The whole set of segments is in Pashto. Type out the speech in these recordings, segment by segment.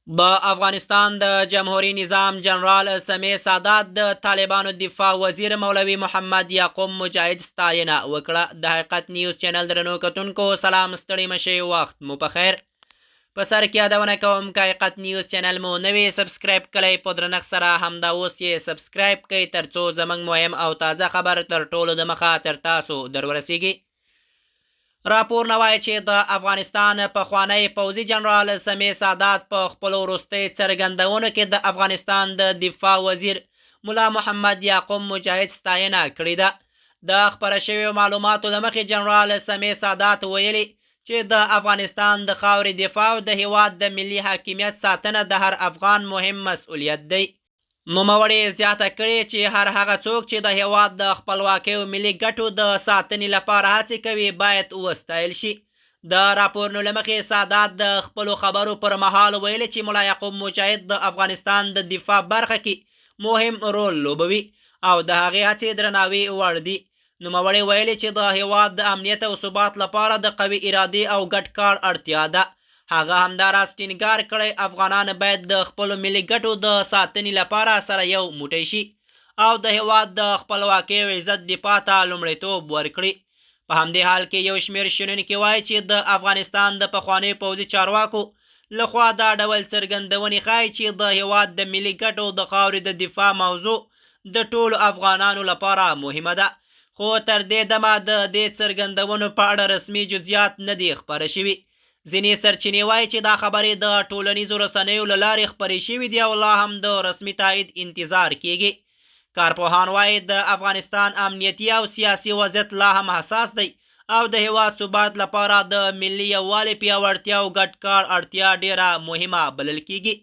د افغانستان د جمهوری نظام جنرال سمیع سادات د طالبانو دفاع وزیر مولوي محمد یعقوب مجاهد ستاینه وکړه. د حقیقت نیوز چینل درنو کتونکو سلام، ستړي مشئ، وخت مو په خیر. په سر کې یادونه کوم که حقیقت نیوز چینل مو نوی سبسکرایب کړئ، په درنښت سره همدا اوس یې سبسکرایب کړئ ترڅو زموږ مهم او تازه خبر تر ټولو د مخه تر تاسو ورسیږي. راپورونه وایي چې د افغانستان پخوانی پوځي جنرال سمیع سادات په خپلو وروستۍ څرګندونو کې د افغانستان د دفاع وزیر ملا محمد یعقوب مجاهد ستاینه کړې ده. د خپره شویو معلوماتو له مخې جنرال سمیع سادات ویلي چې د افغانستان د خاورې دفاع او د هیواد د ملي حاکمیت ساتنه د هر افغان مهم مسؤلیت دی. نوموړي زیاته کړې چې هر هغه څوک چې د هیواد د خپلواکۍ او ملي ګټو د ساتنې لپاره هڅې کوي باید وستایل شي. د راپورونو له مخې سادات د خپلو خبرو پر مهال ویلي چې ملا یعقوب مجاهد د افغانستان د دفاع برخه کې مهم رول لوبوي او د هغې هڅې درناوي وړ دي. نوموړي ویلي چې د هیواد د امنیت او ثبات لپاره د قوي ارادې او ګډ کار اړتیا ده. هغه همداراز ټینګار کړی افغانان باید د خپلو ملي ګټو د ساتنې لپاره سره یو موټی شي او د هیواد د خپلواکۍ او عزت دفاع ته لومړیتوب ورکړي. په همدې حال کې یو شمېر شنونکي وایي چې د افغانستان د پخوانیو پوځي چارواکو لخوا دا ډول څرګندونې ښایي چې د هیواد د ملي ګټو د خاورې د دفاع موضوع د ټولو افغانانو لپاره مهمه ده، خو تر دې دمه د دې څرګندونو په اړه رسمي جزئیات نه دي خپاره شوي. ځینې سرچینې وایي چې دا خبرې د ټولنیزو رسنیو له لارې خپرې شوي دي او لا هم د رسمي تایید انتظار کیږي. کارپوهان وایي د افغانستان امنیتي او سیاسي وضعیت لا هم حساس دی او د هیواد ثبات لپاره د ملي یووالي پیاوړتیا او ګډ کار اړتیا ډیره مهمه بلل کیږي.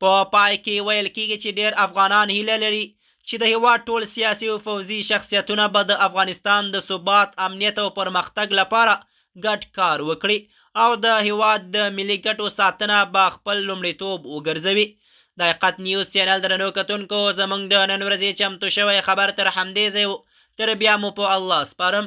په پای کې ویل کیږي چې ډیر افغانان هیله لري چې د هیواد ټول سیاسي او پوځي شخصیتونه به د افغانستان د ثبات، امنیت او پرمختګ لپاره ګډ کار وکړي او د هیواد د ملي ګټو ساتنه به خپل لومړیتوب وګرځوي. د حقیقت نیوز چینل درنو کتونکو زموږ د نن ورځې چمتو شوی خبر تر همدې ځای و. تر بیا مو په الله سپارم.